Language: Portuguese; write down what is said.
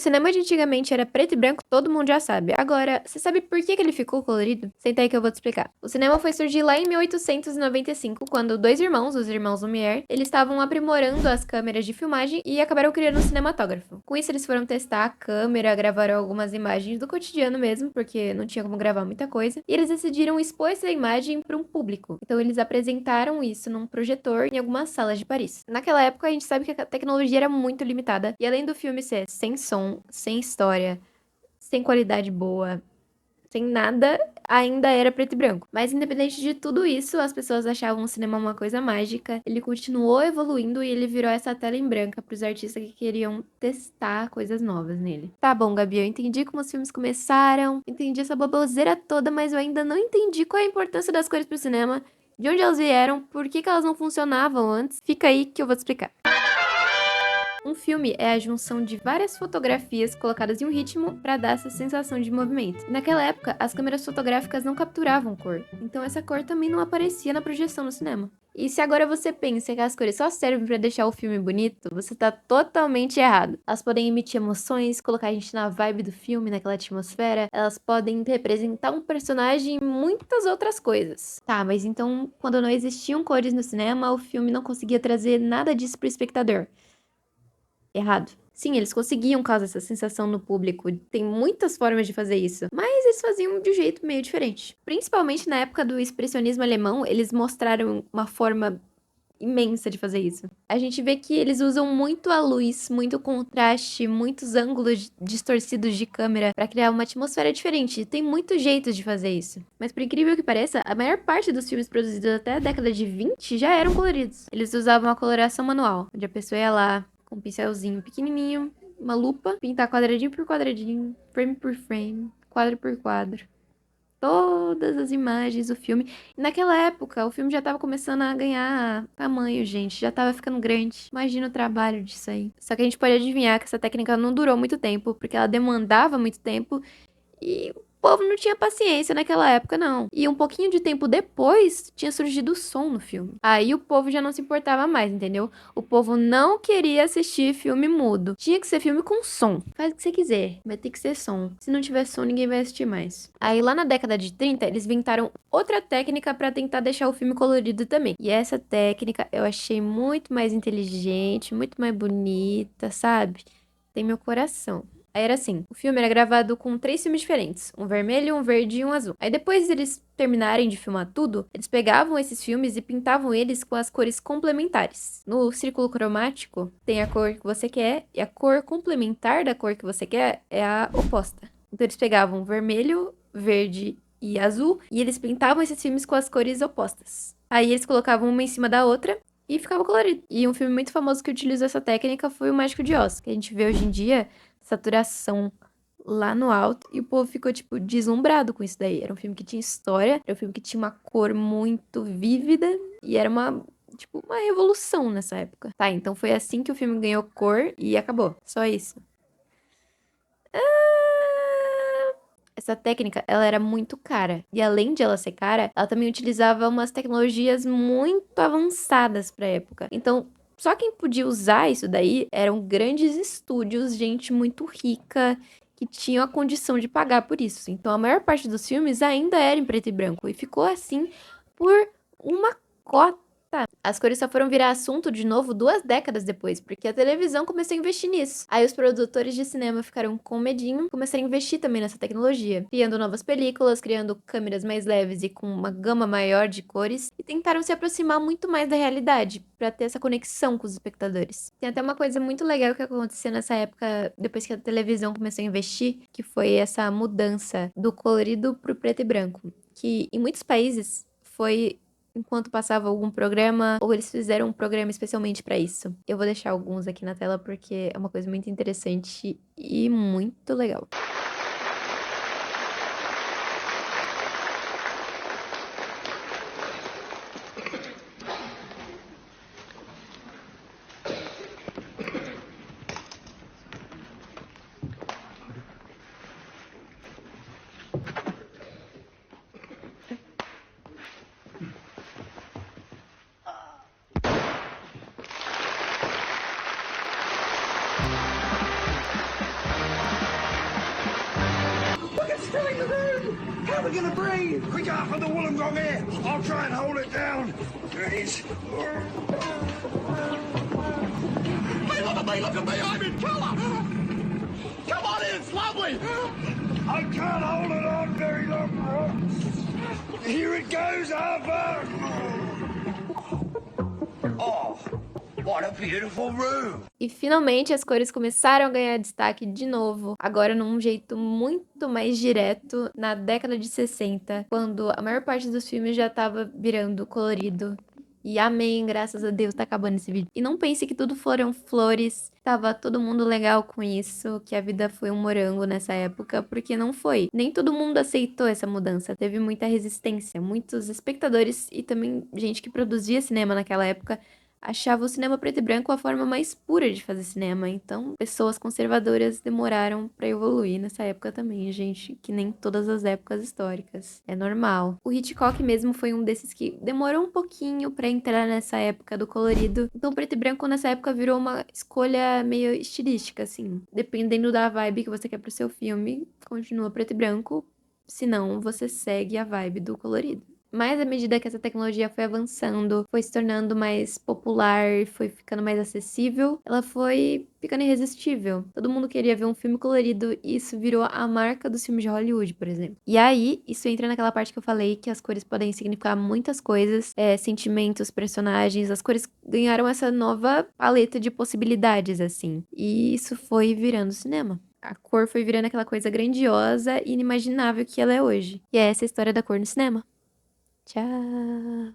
o cinema de antigamente era preto e branco, todo mundo já sabe. Agora, você sabe por que ele ficou colorido? Senta aí que eu vou te explicar. O cinema foi surgir lá em 1895, quando dois irmãos, os irmãos Lumière, eles estavam aprimorando as câmeras de filmagem e acabaram criando um cinematógrafo. Com isso, eles foram testar a câmera, gravaram algumas imagens do cotidiano mesmo, porque não tinha como gravar muita coisa, e eles decidiram expor essa imagem para um público. Então, eles apresentaram isso num projetor em algumas salas de Paris. Naquela época, a gente sabe que a tecnologia era muito limitada, e além do filme ser sem som, sem história, sem qualidade boa, sem nada, ainda era preto e branco. Mas independente de tudo isso, as pessoas achavam o cinema uma coisa mágica. Ele continuou evoluindo e ele virou essa tela em branca para os artistas que queriam testar coisas novas nele. Tá bom, Gabi, eu entendi como os filmes começaram, entendi essa baboseira toda, mas eu ainda não entendi qual é a importância das cores pro cinema, de onde elas vieram, por que elas não funcionavam antes. Fica aí que eu vou te explicar. Um filme é a junção de várias fotografias colocadas em um ritmo para dar essa sensação de movimento. E naquela época, as câmeras fotográficas não capturavam cor, então essa cor também não aparecia na projeção no cinema. E se agora você pensa que as cores só servem para deixar o filme bonito, você tá totalmente errado. Elas podem emitir emoções, colocar a gente na vibe do filme, naquela atmosfera, elas podem representar um personagem e muitas outras coisas. Tá, mas então, quando não existiam cores no cinema, o filme não conseguia trazer nada disso pro espectador. Errado. Sim, eles conseguiam causar essa sensação no público. Tem muitas formas de fazer isso, mas eles faziam de um jeito meio diferente. Principalmente na época do expressionismo alemão, eles mostraram uma forma imensa de fazer isso. A gente vê que eles usam muito a luz, muito contraste, muitos ângulos distorcidos de câmera pra criar uma atmosfera diferente. Tem muitos jeitos de fazer isso. Mas por incrível que pareça, a maior parte dos filmes produzidos até a década de 20 já eram coloridos. Eles usavam a coloração manual, onde a pessoa ia lá com um pincelzinho pequenininho, uma lupa, pintar quadradinho por quadradinho, frame por frame, quadro por quadro. Todas as imagens do filme. E naquela época, o filme já tava começando a ganhar tamanho, gente. Já tava ficando grande. Imagina o trabalho disso aí. Só que a gente pode adivinhar que essa técnica não durou muito tempo, porque ela demandava muito tempo e o povo não tinha paciência naquela época, não. E um pouquinho de tempo depois, tinha surgido o som no filme. Aí o povo já não se importava mais, entendeu? O povo não queria assistir filme mudo. Tinha que ser filme com som. Faz o que você quiser, mas tem que ser som. Se não tiver som, ninguém vai assistir mais. Aí lá na década de 30, eles inventaram outra técnica pra tentar deixar o filme colorido também. E essa técnica eu achei muito mais inteligente, muito mais bonita, sabe? Tem meu coração. Aí era assim, o filme era gravado com 3 filmes diferentes, um vermelho, um verde e um azul. Aí depois deles terminarem de filmar tudo, eles pegavam esses filmes e pintavam eles com as cores complementares. No círculo cromático, tem a cor que você quer e a cor complementar da cor que você quer é a oposta. Então eles pegavam vermelho, verde e azul e eles pintavam esses filmes com as cores opostas. Aí eles colocavam uma em cima da outra e ficava colorido. E um filme muito famoso que utilizou essa técnica foi o Mágico de Oz, que a gente vê hoje em dia saturação lá no alto e o povo ficou, tipo, deslumbrado com isso daí. Era um filme que tinha história, era um filme que tinha uma cor muito vívida e era uma, tipo, uma revolução nessa época. Tá, então foi assim que o filme ganhou cor e acabou. Só isso. Essa técnica, ela era muito cara. E além de ela ser cara, ela também utilizava umas tecnologias muito avançadas pra época. Então, só quem podia usar isso daí eram grandes estúdios, gente muito rica, que tinham a condição de pagar por isso. Então, a maior parte dos filmes ainda era em preto e branco. E ficou assim por uma cota. As cores só foram virar assunto de novo 2 décadas depois, porque a televisão começou a investir nisso. Aí os produtores de cinema ficaram com medinho, começaram a investir também nessa tecnologia, criando novas películas, criando câmeras mais leves e com uma gama maior de cores, e tentaram se aproximar muito mais da realidade, para ter essa conexão com os espectadores. Tem até uma coisa muito legal que aconteceu nessa época, depois que a televisão começou a investir, que foi essa mudança do colorido pro preto e branco, que em muitos países foi enquanto passava algum programa, ou eles fizeram um programa especialmente pra isso. Eu vou deixar alguns aqui na tela porque é uma coisa muito interessante e muito legal. filling the room. How are we gonna breathe? Quick up on the Wollongong air. I'll try and hold it down. There it is. Hey, look at me, I'm in colour. Come on in, it's lovely. I can't hold it on very long. Here it goes, Arthur. Oh, what a beautiful room. E finalmente as cores começaram a ganhar destaque de novo, agora num jeito muito mais direto na década de 60, quando a maior parte dos filmes já tava virando colorido. E amém, graças a Deus, tá acabando esse vídeo. E não pense que tudo foram flores, tava todo mundo legal com isso, que a vida foi um morango nessa época, porque não foi. Nem todo mundo aceitou essa mudança, teve muita resistência. Muitos espectadores e também gente que produzia cinema naquela época achava o cinema preto e branco a forma mais pura de fazer cinema. Então, pessoas conservadoras demoraram pra evoluir nessa época também, gente, que nem todas as épocas históricas. É normal. O Hitchcock mesmo foi um desses que demorou um pouquinho pra entrar nessa época do colorido. Então, preto e branco nessa época virou uma escolha meio estilística, assim. Dependendo da vibe que você quer pro seu filme, continua preto e branco. Se não, você segue a vibe do colorido. Mas à medida que essa tecnologia foi avançando, foi se tornando mais popular, foi ficando mais acessível, ela foi ficando irresistível. Todo mundo queria ver um filme colorido e isso virou a marca dos filmes de Hollywood, por exemplo. E aí, isso entra naquela parte que eu falei que as cores podem significar muitas coisas, sentimentos, personagens. As cores ganharam essa nova paleta de possibilidades, assim. E isso foi virando cinema. A cor foi virando aquela coisa grandiosa e inimaginável que ela é hoje. E é essa a história da cor no cinema. Tchau.